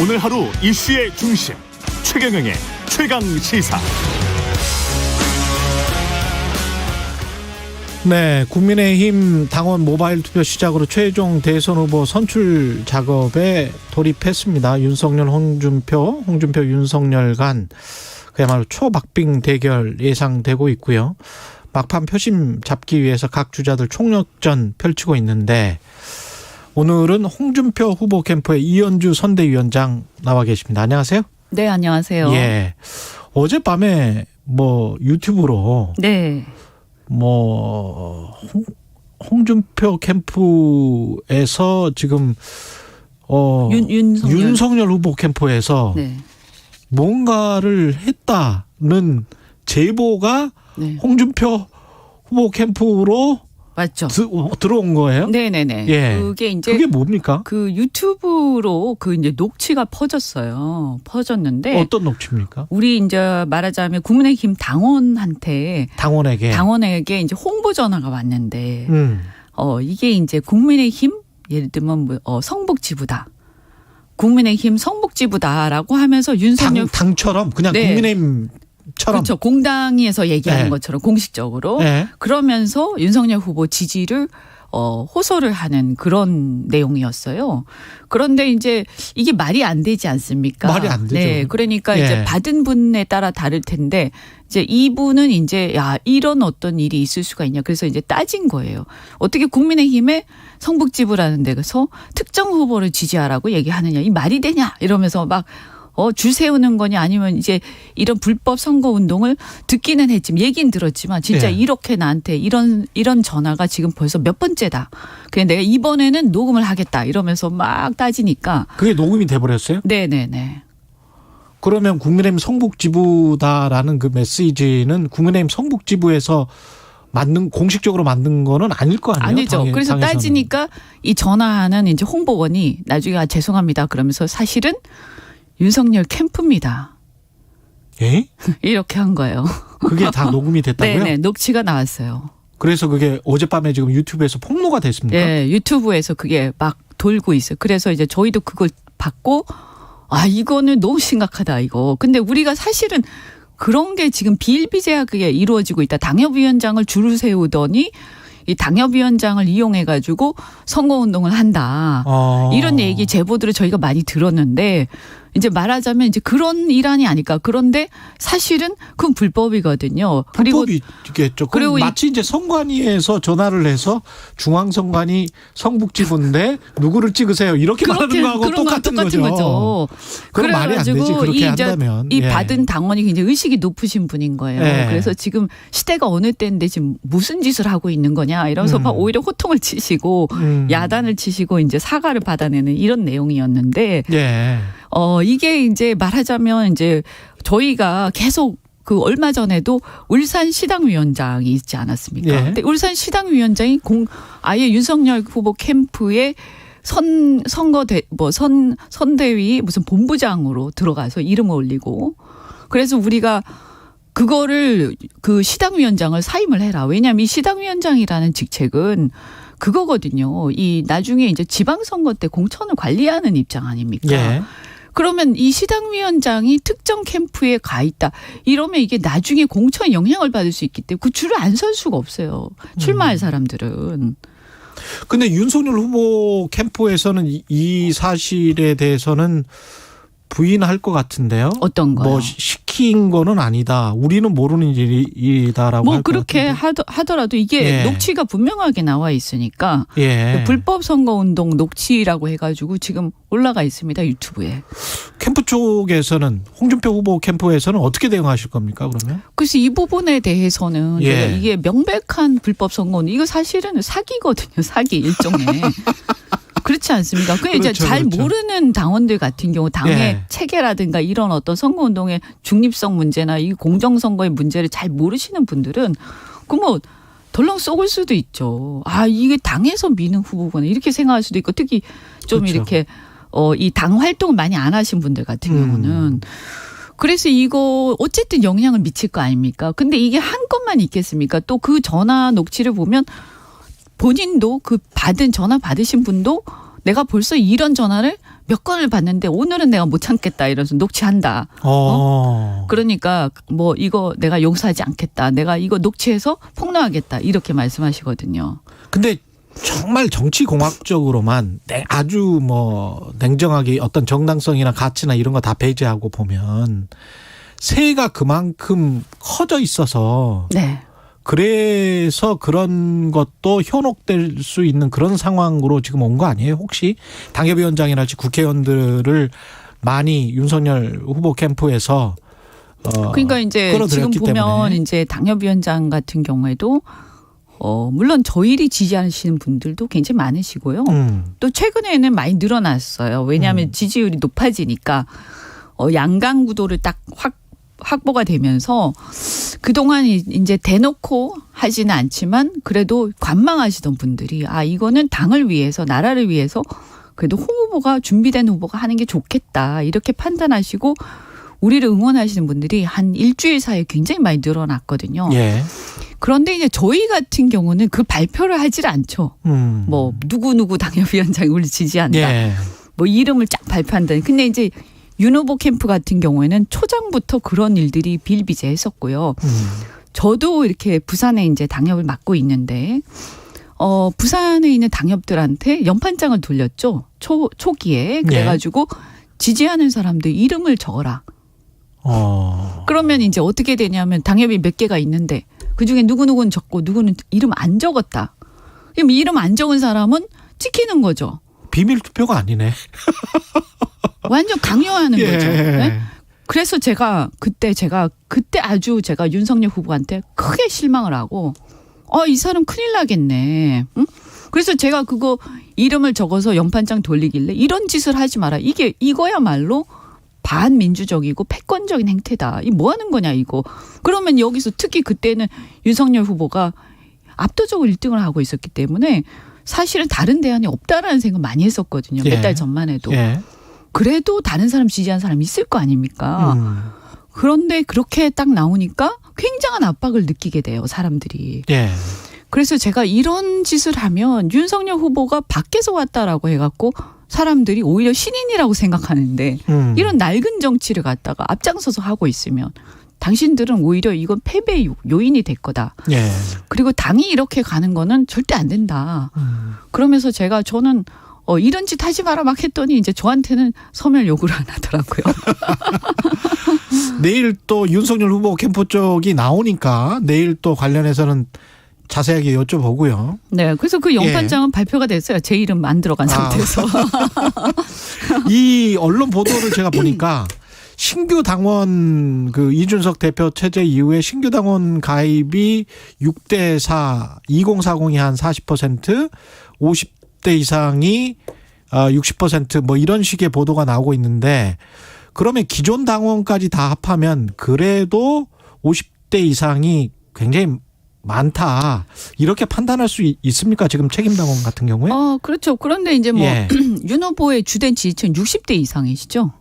오늘 하루 이슈의 중심 최경영의 최강시사. 네, 국민의힘 당원 모바일 투표 시작으로 최종 대선 후보 선출 작업에 돌입했습니다. 윤석열, 홍준표 윤석열 간 그야말로 초박빙 대결 예상되고 있고요. 막판 표심 잡기 위해서 각 주자들 총력전 펼치고 있는데 오늘은 홍준표 후보 캠프의 이현주 선대위원장 나와 계십니다. 안녕하세요. 네, 안녕하세요. 예. 어젯밤에 유튜브로 네. 홍준표 캠프에서 지금 윤석열 후보 캠프에서 네. 뭔가를 했다는 제보가 네. 홍준표 후보 캠프로 맞죠. 들어온 거예요? 네네네. 예. 그게 뭡니까? 그 유튜브로 이제 녹취가 퍼졌는데. 어떤 녹취입니까? 우리 이제 말하자면 국민의힘 당원에게 이제 홍보 전화가 왔는데, 이게 이제 국민의힘 예를 들면 성북지부다. 국민의힘 성북지부다라고 하면서 윤석열 당처럼 그냥 네. 국민의힘 그렇죠. 공당에서 얘기하는 네. 것처럼 공식적으로 네. 그러면서 윤석열 후보 지지를 호소를 하는 그런 내용이었어요. 그런데 이제 이게 말이 안 되지 않습니까? 말이 안 되죠. 네, 그러니까 예. 이제 받은 분에 따라 다를 텐데 이제 이분은 이제 이런 어떤 일이 있을 수가 있냐. 그래서 이제 따진 거예요. 어떻게 국민의힘의 성북지부라는 데서 특정 후보를 지지하라고 얘기하느냐. 이 말이 되냐 이러면서 막 줄 세우는 거냐 아니면 이제 이런 불법 선거 운동을 듣기는 했지만 얘기는 들었지만 진짜 예. 이렇게 나한테 이런 전화가 지금 벌써 몇 번째다. 그래 내가 이번에는 녹음을 하겠다 이러면서 막 따지니까 그게 녹음이 돼버렸어요? 네네네. 그러면 국민의힘 성북지부다라는 그 메시지는 국민의힘 성북지부에서 공식적으로 만든 거는 아닐 거 아니에요? 아니죠. 그래서 당에서는. 따지니까 이 전화하는 이제 홍보원이 나중에 죄송합니다. 그러면서 사실은 윤석열 캠프입니다. 예? 이렇게 한 거예요. 그게 다 녹음이 됐다고요? 네네. 녹취가 나왔어요. 그래서 그게 어젯밤에 지금 유튜브에서 폭로가 됐습니까? 네. 유튜브에서 그게 막 돌고 있어요. 그래서 이제 저희도 그걸 받고 이거는 너무 심각하다 이거. 근데 우리가 사실은 그런 게 지금 비일비재하게 이루어지고 있다. 당협위원장을 줄을 세우더니 이 당협위원장을 이용해 가지고 선거운동을 한다. 이런 얘기 제보들을 저희가 많이 들었는데 이제 말하자면 이제 그런 일환이 아닐까. 그런데 사실은 그건 불법이거든요. 불법이겠죠. 그리고 마치 이제 선관위에서 전화를 해서 중앙선관위 성북지부인데 누구를 찍으세요. 이렇게 말하는 거하고 똑같은 거죠. 그럼 말이 안 되지. 그렇게 한다면. 이 받은 당원이 굉장히 의식이 높으신 분인 거예요. 예. 그래서 지금 시대가 어느 때인데 지금 무슨 짓을 하고 있는 거냐 이러면서 막 오히려 호통을 치시고 야단을 치시고 이제 사과를 받아내는 이런 내용이었는데 예. 이게 이제 말하자면 이제 저희가 계속 얼마 전에도 울산시당위원장이 있지 않았습니까? 예. 근데 울산시당위원장이 아예 윤석열 후보 캠프에 선대위 무슨 본부장으로 들어가서 이름을 올리고 그래서 우리가 그거를 시당위원장을 사임을 해라. 왜냐하면 이 시당위원장이라는 직책은 그거거든요. 이 나중에 이제 지방선거 때 공천을 관리하는 입장 아닙니까? 예. 그러면 이 시당위원장이 특정 캠프에 가 있다. 이러면 이게 나중에 공천에 영향을 받을 수 있기 때문에 그 줄을 안 설 수가 없어요. 출마할 사람들은. 근데 윤석열 후보 캠프에서는 이 사실에 대해서는 부인할 것 같은데요. 어떤 거요? 시킨 거는 아니다. 우리는 모르는 일이다라고 할 것 그렇게 같은데. 하더라도 이게 예. 녹취가 분명하게 나와 있으니까 예. 불법 선거운동 녹취라고 해가지고 지금 올라가 있습니다. 유튜브에. 캠프 쪽에서는 홍준표 후보 캠프에서는 어떻게 대응하실 겁니까 그러면? 그래서 이 부분에 대해서는 예. 이게 명백한 불법 선거운동 이거 사실은 사기거든요. 사기 일종의. 그렇지 않습니까? 그 이제 잘 모르는 당원들 같은 경우 당의 예. 체계라든가 이런 어떤 선거운동의 중립성 문제나 이 공정선거의 문제를 잘 모르시는 분들은 덜렁 쏘을 수도 있죠. 이게 당에서 미는 후보구나 이렇게 생각할 수도 있고 특히 좀 그렇죠. 이렇게 이 당 활동을 많이 안 하신 분들 같은 경우는 그래서 이거 어쨌든 영향을 미칠 거 아닙니까? 근데 이게 한 건만 있겠습니까? 또 그 전화 녹취를 보면 본인도 전화 받으신 분도 내가 벌써 이런 전화를 몇 건을 받는데 오늘은 내가 못 참겠다 이러면서 녹취한다. 그러니까 뭐 이거 내가 용서하지 않겠다. 내가 이거 녹취해서 폭로하겠다. 이렇게 말씀하시거든요. 근데 정말 정치공학적으로만 아주 뭐 냉정하게 어떤 정당성이나 가치나 이런 거 다 배제하고 보면 세가 그만큼 커져 있어서 네. 그래서 그런 것도 현혹될 수 있는 그런 상황으로 지금 온 거 아니에요? 혹시 당협위원장이랄지 국회의원들을 많이 윤석열 후보 캠프에서 그러니까 이제 지금 보면 때문에. 이제 당협위원장 같은 경우에도 물론 저희를 지지하시는 분들도 굉장히 많으시고요. 또 최근에는 많이 늘어났어요. 왜냐하면 지지율이 높아지니까 양강 구도를 딱 확보가 되면서 그동안 이제 대놓고 하지는 않지만 그래도 관망하시던 분들이 이거는 당을 위해서 나라를 위해서 그래도 홍 후보가 준비된 후보가 하는 게 좋겠다 이렇게 판단하시고 우리를 응원하시는 분들이 한 일주일 사이에 굉장히 많이 늘어났거든요. 예. 그런데 이제 저희 같은 경우는 그 발표를 하질 않죠. 뭐 누구 당협위원장이 우리 지지한다. 예. 뭐 이름을 쫙 발표한다. 근데 이제 윤 후보 캠프 같은 경우에는 초장부터 그런 일들이 비일비재했었고요. 저도 이렇게 부산에 이제 당협을 맡고 있는데 부산에 있는 당협들한테 연판장을 돌렸죠. 초기에 그래가지고 지지하는 사람들 이름을 적어라. 그러면 이제 어떻게 되냐면 당협이 몇 개가 있는데 그중에 누구는 적고 누구는 이름 안 적었다. 그럼 이름 안 적은 사람은 찍히는 거죠. 비밀 투표가 아니네. 완전 강요하는 예. 거죠. 네? 그래서 그때 아주 제가 윤석열 후보한테 크게 실망을 하고 이 사람 큰일 나겠네. 응? 그래서 제가 그거 이름을 적어서 연판장 돌리길래 이런 짓을 하지 마라. 이거야말로 반민주적이고 패권적인 행태다. 이 뭐 하는 거냐 이거. 그러면 여기서 특히 그때는 윤석열 후보가 압도적으로 1등을 하고 있었기 때문에 사실은 다른 대안이 없다라는 생각 많이 했었거든요. 몇 달 전만 해도. 그래도 다른 사람 지지한 사람이 있을 거 아닙니까? 그런데 그렇게 딱 나오니까 굉장한 압박을 느끼게 돼요. 사람들이. 그래서 제가 이런 짓을 하면 윤석열 후보가 밖에서 왔다라고 해갖고 사람들이 오히려 신인이라고 생각하는데 이런 낡은 정치를 갖다가 앞장서서 하고 있으면 당신들은 오히려 이건 패배의 요인이 될 거다. 그리고 당이 이렇게 가는 거는 절대 안 된다. 그러면서 저는 이런 짓 하지 마라 막 했더니 이제 저한테는 서면 요구를 안 하더라고요. 내일 또 윤석열 후보 캠프 쪽이 나오니까 내일 또 관련해서는 자세하게 여쭤보고요. 네, 그래서 그 연판장은 발표가 됐어요. 제 이름 안 들어간 상태에서. 이 언론 보도를 제가 보니까 신규 당원 이준석 대표 체제 이후에 신규 당원 가입이 6대4, 2040이 한 40%, 50대 이상이 60% 뭐 이런 식의 보도가 나오고 있는데 그러면 기존 당원까지 다 합하면 그래도 50대 이상이 굉장히 많다. 이렇게 판단할 수 있습니까? 지금 책임 당원 같은 경우에? 그렇죠. 그런데 이제 윤 후보의 주된 지지층 60대 이상이시죠?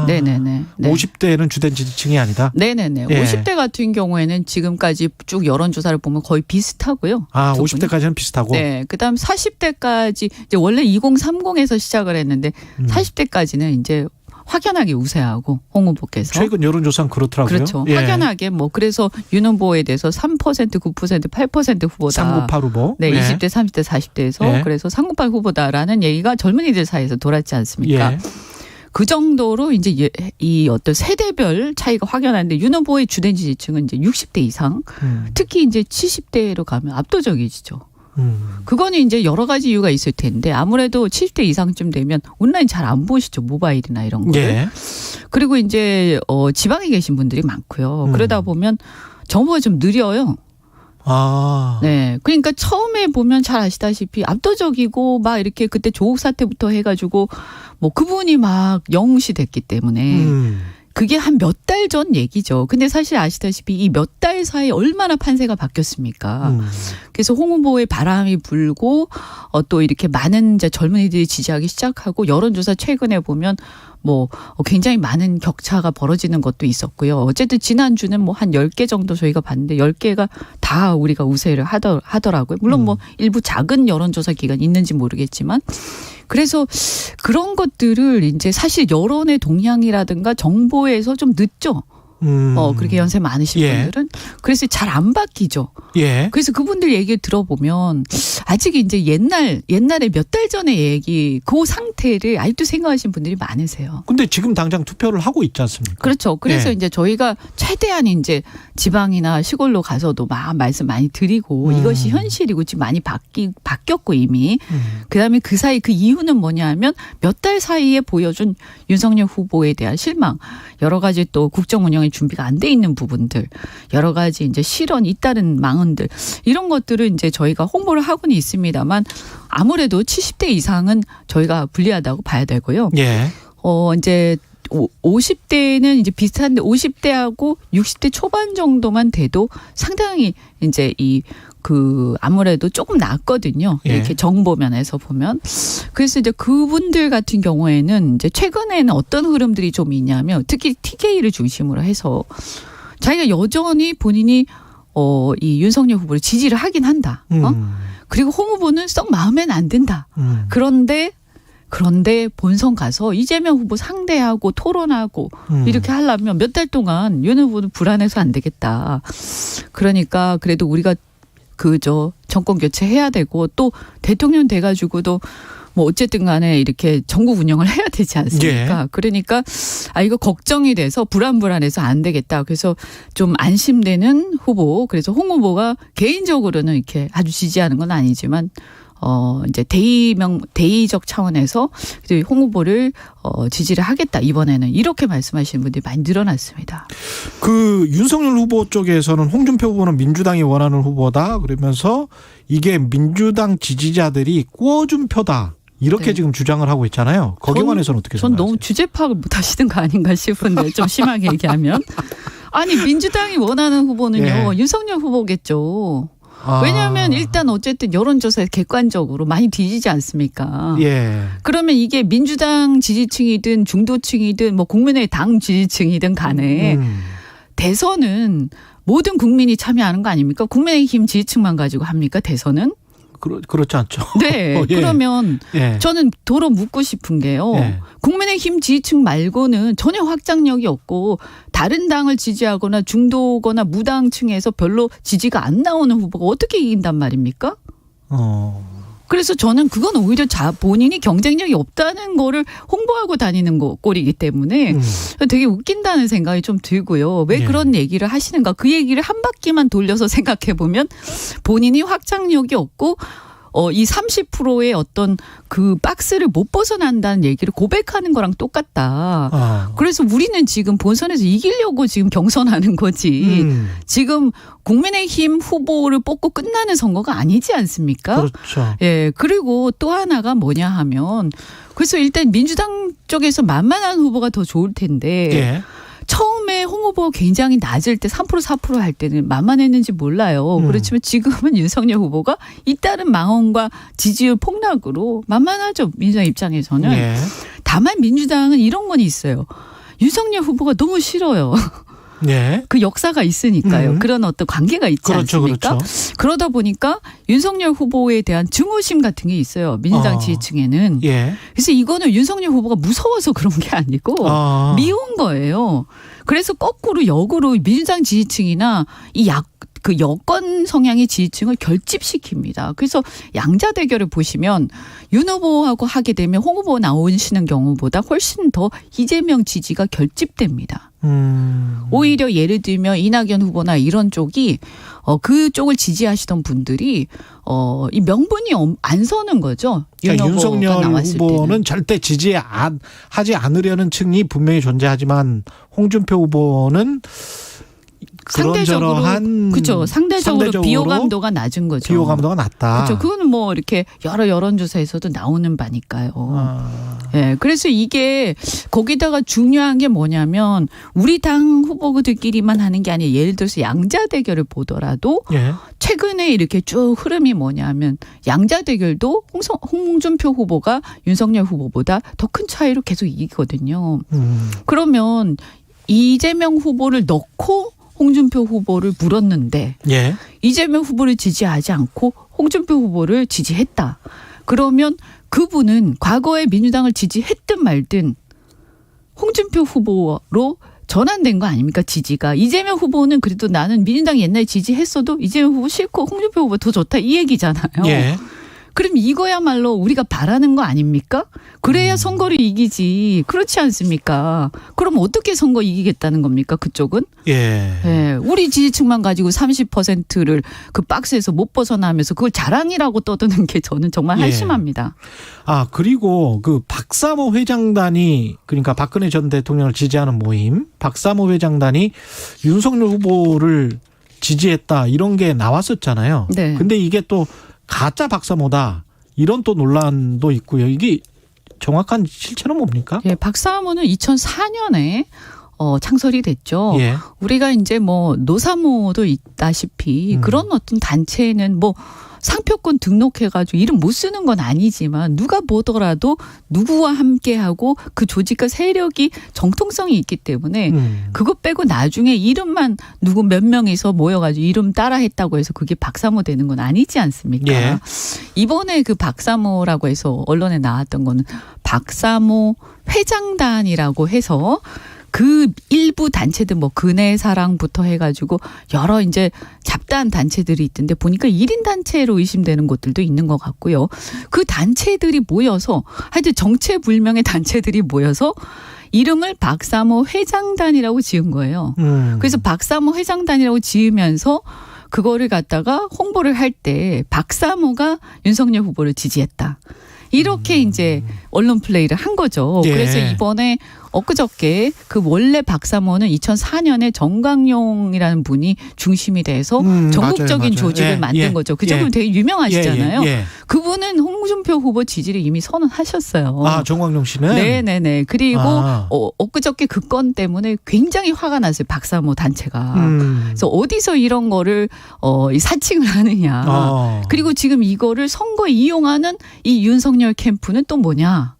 네네네. 네. 50대는 주된 지지층이 아니다? 네네네. 50대 같은 경우에는 지금까지 쭉 여론조사를 보면 거의 비슷하고요. 50대까지는 비슷하고? 네. 그 다음 40대까지 이제 원래 2030에서 시작을 했는데 40대까지는 이제 확연하게 우세하고 홍 후보께서. 최근 여론조사는 그렇더라고요. 그렇죠. 확연하게 그래서 윤 후보에 대해서 3%, 9%, 8% 후보다. 398 후보. 네. 20대, 30대, 40대에서 그래서 398 후보다라는 얘기가 젊은이들 사이에서 돌았지 않습니까? 그 정도로 이제 이 어떤 세대별 차이가 확연한데 윤 후보의 주된 지지층은 이제 60대 이상, 특히 이제 70대로 가면 압도적이죠. 그거는 이제 여러 가지 이유가 있을 텐데 아무래도 70대 이상쯤 되면 온라인 잘 안 보시죠. 모바일이나 이런 거. 그리고 이제 지방에 계신 분들이 많고요. 그러다 보면 정보가 좀 느려요. 네. 그러니까 처음에 보면 잘 아시다시피 압도적이고 막 이렇게 그때 조국 사태부터 해가지고 그분이 막 영웅시 됐기 때문에 그게 한 몇 달 전 얘기죠. 근데 사실 아시다시피 이 몇 달 사이에 얼마나 판세가 바뀌었습니까? 그래서 홍 후보의 바람이 불고 또 이렇게 많은 이제 젊은이들이 지지하기 시작하고 여론조사 최근에 보면 굉장히 많은 격차가 벌어지는 것도 있었고요. 어쨌든 지난주는 한 10개 정도 저희가 봤는데 10개가 다 우리가 우세를 하더라고요. 물론 일부 작은 여론조사 기관이 있는지 모르겠지만 그래서 그런 것들을 이제 사실 여론의 동향이라든가 정보에서 좀 늦죠. 그렇게 연세 많으신 예. 분들은. 그래서 잘 안 바뀌죠. 예. 그래서 그분들 얘기를 들어보면 아직 이제 옛날에 몇 달 전의 얘기 그 상태를 아직도 생각하시는 분들이 많으세요. 근데 지금 당장 투표를 하고 있지 않습니까? 그렇죠. 그래서 예. 이제 저희가 최대한 이제 지방이나 시골로 가서도 막 말씀 많이 드리고 이것이 현실이고 지금 많이 바뀌었고 이미. 그다음에 그 사이 그 이유는 뭐냐 하면 몇 달 사이에 보여준 윤석열 후보에 대한 실망, 여러 가지 또 국정 운영의 준비가 안 돼 있는 부분들, 여러 가지 이제 실언 잇따른 망언들, 이런 것들을 이제 저희가 홍보를 하고는 있습니다만 아무래도 70대 이상은 저희가 불리하다고 봐야 되고요. 예. 이제 50대는 이제 비슷한데 50대하고 60대 초반 정도만 돼도 상당히 이제 아무래도 조금 낫거든요. 예. 이렇게 정보 면에서 보면. 그래서 이제 그분들 같은 경우에는 이제 최근에는 어떤 흐름들이 좀 있냐면 특히 TK를 중심으로 해서 자기가 여전히 본인이 이 윤석열 후보를 지지를 하긴 한다. 그리고 홍 후보는 썩 마음에는 안 든다. 그런데 본선 가서 이재명 후보 상대하고 토론하고 이렇게 하려면 몇 달 동안 윤 후보는 불안해서 안 되겠다. 그러니까 그래도 우리가 정권 교체해야 되고 또 대통령 돼가지고도 뭐 어쨌든 간에 이렇게 전국 운영을 해야 되지 않습니까? 예. 그러니까 이거 걱정이 돼서 불안해서 안 되겠다. 그래서 좀 안심되는 후보. 그래서 홍 후보가 개인적으로는 이렇게 아주 지지하는 건 아니지만 이제 대의적 차원에서 홍 후보를 지지를 하겠다 이번에는 이렇게 말씀하시는 분들이 많이 늘어났습니다. 그 윤석열 후보 쪽에서는 홍준표 후보는 민주당이 원하는 후보다 그러면서 이게 민주당 지지자들이 꾸어준 표다. 이렇게 네. 지금 주장을 하고 있잖아요. 거기에 관해서는 어떻게 전 생각하세요? 너무 주제 파악을 못 하시는 거 아닌가 싶은데 좀 심하게 얘기하면. 아니 민주당이 원하는 후보는요. 예. 윤석열 후보겠죠. 왜냐하면 일단 어쨌든 여론조사에 객관적으로 많이 뒤지지 않습니까? 예. 그러면 이게 민주당 지지층이든 중도층이든 뭐 국민의 당 지지층이든 간에 대선은 모든 국민이 참여하는 거 아닙니까? 국민의힘 지지층만 가지고 합니까? 대선은? 그렇지 않죠. 네. 예. 그러면 예. 저는 도로 묻고 싶은 게요. 예. 국민의힘 지지층 말고는 전혀 확장력이 없고 다른 당을 지지하거나 중도거나 무당층에서 별로 지지가 안 나오는 후보가 어떻게 이긴단 말입니까? 그래서 저는 그건 오히려 본인이 경쟁력이 없다는 거를 홍보하고 다니는 꼴이기 때문에 되게 웃긴다는 생각이 좀 들고요. 왜 예. 그런 얘기를 하시는가. 그 얘기를 한 바퀴만 돌려서 생각해 보면 본인이 확장력이 없고 이 30%의 어떤 그 박스를 못 벗어난다는 얘기를 고백하는 거랑 똑같다. 그래서 우리는 지금 본선에서 이기려고 지금 경선하는 거지. 지금 국민의힘 후보를 뽑고 끝나는 선거가 아니지 않습니까? 그렇죠. 예. 그리고 또 하나가 뭐냐 하면 그래서 일단 민주당 쪽에서 만만한 후보가 더 좋을 텐데 예. 처음에 홍 후보가 굉장히 낮을 때 3% 4% 할 때는 만만했는지 몰라요. 그렇지만 지금은 윤석열 후보가 잇따른 망언과 지지율 폭락으로 만만하죠. 민주당 입장에서는. 예. 다만 민주당은 이런 건 있어요. 윤석열 후보가 너무 싫어요. 예. 그 역사가 있으니까요. 그런 어떤 관계가 있지 그렇죠, 않습니까? 그렇죠. 그러다 보니까 윤석열 후보에 대한 증오심 같은 게 있어요. 민주당 지지층에는. 예. 그래서 이거는 윤석열 후보가 무서워서 그런 게 아니고 미운 거예요. 그래서 거꾸로 역으로 민주당 지지층이나 그 여권 성향의 지지층을 결집시킵니다. 그래서 양자 대결을 보시면 윤 후보하고 하게 되면 홍 후보 나오시는 경우보다 훨씬 더 이재명 지지가 결집됩니다. 오히려 예를 들면 이낙연 후보나 이런 쪽이 그쪽을 지지하시던 분들이 이 명분이 안 서는 거죠. 그러니까 윤석열 나왔을 후보는 때는. 절대 지지하지 않으려는 층이 분명히 존재하지만 홍준표 후보는 그런저런한 그렇죠. 상대적으로 비호감도가 낮은 거죠. 비호감도가 낮다. 그렇죠. 그거는 뭐 이렇게 여러 여론조사에서도 나오는 바니까요. 예. 그래서 이게 거기다가 중요한 게 뭐냐면 우리 당 후보들끼리만 하는 게 아니라 예를 들어서 양자 대결을 보더라도 예. 최근에 이렇게 쭉 흐름이 뭐냐면 양자 대결도 홍준표 후보가 윤석열 후보보다 더 큰 차이로 계속 이기거든요. 그러면 이재명 후보를 넣고 홍준표 후보를 물었는데 예. 이재명 후보를 지지하지 않고 홍준표 후보를 지지했다. 그러면 그분은 과거에 민주당을 지지했든 말든 홍준표 후보로 전환된 거 아닙니까? 지지가. 이재명 후보는 그래도 나는 민주당 옛날에 지지했어도 이재명 후보 싫고 홍준표 후보 더 좋다 이 얘기잖아요. 예. 그럼 이거야말로 우리가 바라는 거 아닙니까? 그래야 선거를 이기지. 그렇지 않습니까? 그럼 어떻게 선거 이기겠다는 겁니까? 그쪽은? 예. 예, 우리 지지층만 가지고 30%를 그 박스에서 못 벗어나면서 그걸 자랑이라고 떠드는 게 저는 정말 예. 한심합니다. 아, 그리고 그 박사모 회장단이 그러니까 박근혜 전 대통령을 지지하는 모임 박사모 회장단이 윤석열 후보를 지지했다 이런 게 나왔었잖아요. 네. 근데 이게 또 가짜 박사모다 이런 또 논란도 있고요. 이게 정확한 실체는 뭡니까? 예, 박사모는 2004년에 창설이 됐죠. 예. 우리가 이제 뭐 노사모도 있다시피 그런 어떤 단체는 뭐 상표권 등록해가지고 이름 못 쓰는 건 아니지만 누가 보더라도 누구와 함께하고 그 조직과 세력이 정통성이 있기 때문에 그거 빼고 나중에 이름만 누구 몇 명이서 모여가지고 이름 따라했다고 해서 그게 박사모 되는 건 아니지 않습니까? 예. 이번에 그 박사모라고 해서 언론에 나왔던 거는 박사모 회장단이라고 해서 그 일부 단체들 뭐 근혜사랑부터 해가지고 여러 이제 잡다한 단체들이 있던데 보니까 1인 단체로 의심되는 곳들도 있는 것 같고요. 그 단체들이 모여서 하여튼 정체불명의 단체들이 모여서 이름을 박사모 회장단이라고 지은 거예요. 그래서 박사모 회장단이라고 지으면서 그거를 갖다가 홍보를 할 때 박사모가 윤석열 후보를 지지했다. 이렇게 이제 언론 플레이를 한 거죠. 예. 그래서 이번에 엊그저께 그 원래 박사모는 2004년에 정강용이라는 분이 중심이 돼서 전국적인 맞아요. 조직을 예, 만든 예, 거죠. 그 예. 점은 되게 유명하시잖아요. 예, 예. 그분은 홍준표 후보 지지를 이미 선언하셨어요. 아, 정광용 씨는? 네네네. 그리고 아. 엊그저께 그 건 때문에 굉장히 화가 났어요. 박사모 단체가. 그래서 어디서 이런 거를 이 사칭을 하느냐. 그리고 지금 이거를 선거에 이용하는 이 윤석열 캠프는 또 뭐냐.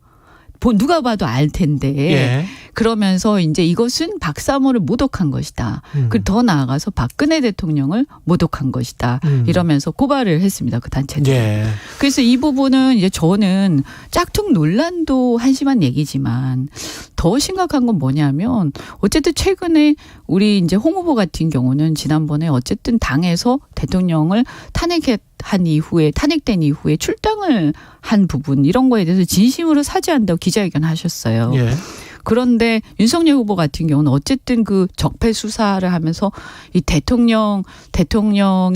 누가 봐도 알 텐데. 예. 그러면서 이제 이것은 박사모를 모독한 것이다. 그리고 더 나아가서 박근혜 대통령을 모독한 것이다. 이러면서 고발을 했습니다. 그 단체들. 예. 그래서 이 부분은 이제 저는 짝퉁 논란도 한심한 얘기지만 더 심각한 건 뭐냐면 어쨌든 최근에 우리 이제 홍 후보 같은 경우는 지난번에 어쨌든 당에서 대통령을 탄핵한 이후에 탄핵된 이후에 출당을 한 부분 이런 거에 대해서 진심으로 사죄한다고 기자회견 하셨어요. 예. 그런데 윤석열 후보 같은 경우는 어쨌든 그 적폐 수사를 하면서 이 대통령에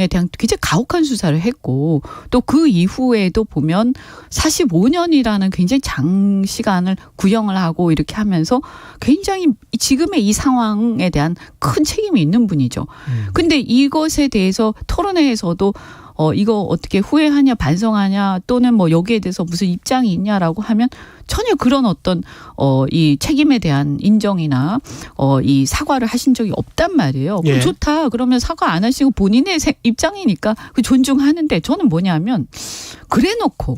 대한 굉장히 가혹한 수사를 했고 또 그 이후에도 보면 45년이라는 굉장히 장시간을 구형을 하고 이렇게 하면서 굉장히 지금의 이 상황에 대한 큰 책임이 있는 분이죠. 근데 이것에 대해서 토론회에서도 이거 어떻게 후회하냐 반성하냐 또는 뭐 여기에 대해서 무슨 입장이 있냐라고 하면 전혀 그런 어떤 이 책임에 대한 인정이나 이 사과를 하신 적이 없단 말이에요. 그럼 예. 좋다. 그러면 사과 안 하시고 본인의 입장이니까 그 존중하는데 저는 뭐냐면 그래놓고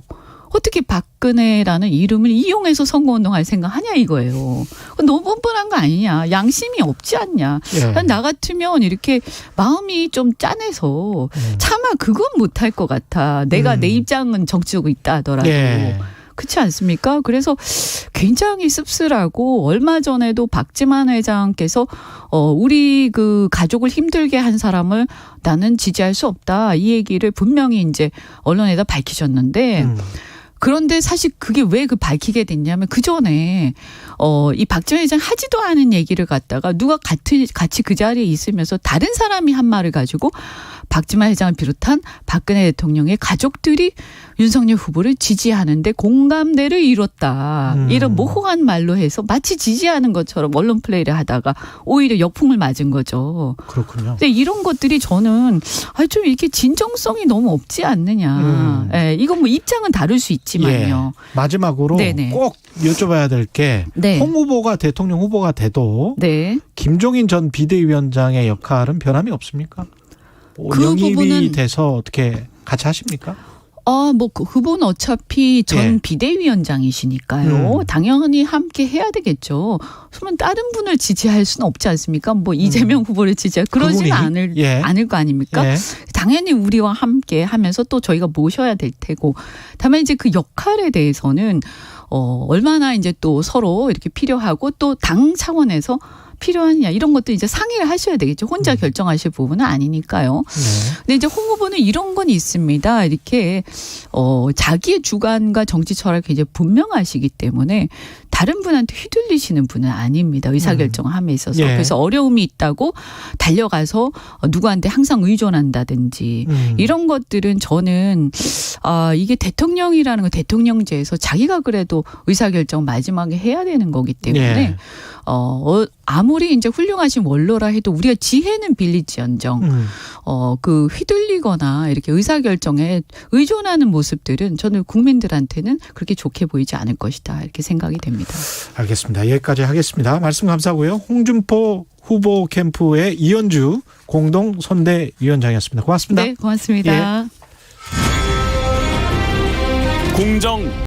어떻게 박근혜라는 이름을 이용해서 선거운동할 생각하냐 이거예요. 너무 뻔뻔한 거 아니냐. 양심이 없지 않냐. 예. 나 같으면 이렇게 마음이 좀 짠해서 차마 그건 못할 것 같아. 내가 내 입장은 정치하고 있다 하더라도. 예. 그렇지 않습니까? 그래서 굉장히 씁쓸하고 얼마 전에도 박지만 회장께서 우리 그 가족을 힘들게 한 사람을 나는 지지할 수 없다. 이 얘기를 분명히 이제 언론에다 밝히셨는데 그런데 사실 그게 왜 그 밝히게 됐냐면 그 전에 이 박지원 회장 하지도 않은 얘기를 갖다가 누가 같이 그 자리에 있으면서 다른 사람이 한 말을 가지고 박지원 회장을 비롯한 박근혜 대통령의 가족들이 윤석열 후보를 지지하는데 공감대를 이뤘다. 이런 모호한 말로 해서 마치 지지하는 것처럼 언론 플레이를 하다가 오히려 역풍을 맞은 거죠. 그렇군요. 근데 이런 것들이 저는 좀 이렇게 진정성이 너무 없지 않느냐. 예, 이건 뭐 입장은 다를 수 있지만요. 예. 마지막으로 네네. 꼭 여쭤봐야 될 게 네. 홍 후보가 대통령 후보가 돼도 네. 김종인 전 비대위원장의 역할은 변함이 없습니까? 그 영입이 부분은 돼서 어떻게 같이 하십니까? 그 후보는 어차피 전 예. 비대위원장이시니까요. 당연히 함께 해야 되겠죠. 그러면 다른 분을 지지할 수는 없지 않습니까? 뭐 이재명 후보를 지지할 그러지는 그분이? 않을 거 아닙니까? 예. 당연히 우리와 함께 하면서 또 저희가 모셔야 될 테고. 다만 이제 그 역할에 대해서는 얼마나 이제 또 서로 이렇게 필요하고 또 당 차원에서 필요하냐 이런 것도 이제 상의를 하셔야 되겠죠. 혼자 결정하실 부분은 아니니까요. 네. 근데 이제 홍 후보는 이런 건 있습니다. 이렇게 자기의 주관과 정치 철학이 이제 분명하시기 때문에 다른 분한테 휘둘리시는 분은 아닙니다. 의사결정함에 있어서. 예. 그래서 어려움이 있다고 달려가서 누구한테 항상 의존한다든지 이런 것들은 저는 이게 대통령이라는 건 대통령제에서 자기가 그래도 의사결정 마지막에 해야 되는 거기 때문에 예. 아무리 이제 훌륭하신 원로라 해도 우리가 지혜는 빌리지언정 그 휘둘리거나 이렇게 의사결정에 의존하는 모습들은 저는 국민들한테는 그렇게 좋게 보이지 않을 것이다 이렇게 생각이 됩니다. 알겠습니다. 여기까지 하겠습니다. 말씀 감사하고요. 홍준표 후보 캠프의 이현주 공동 선대위원장이었습니다. 고맙습니다. 네, 고맙습니다. 공정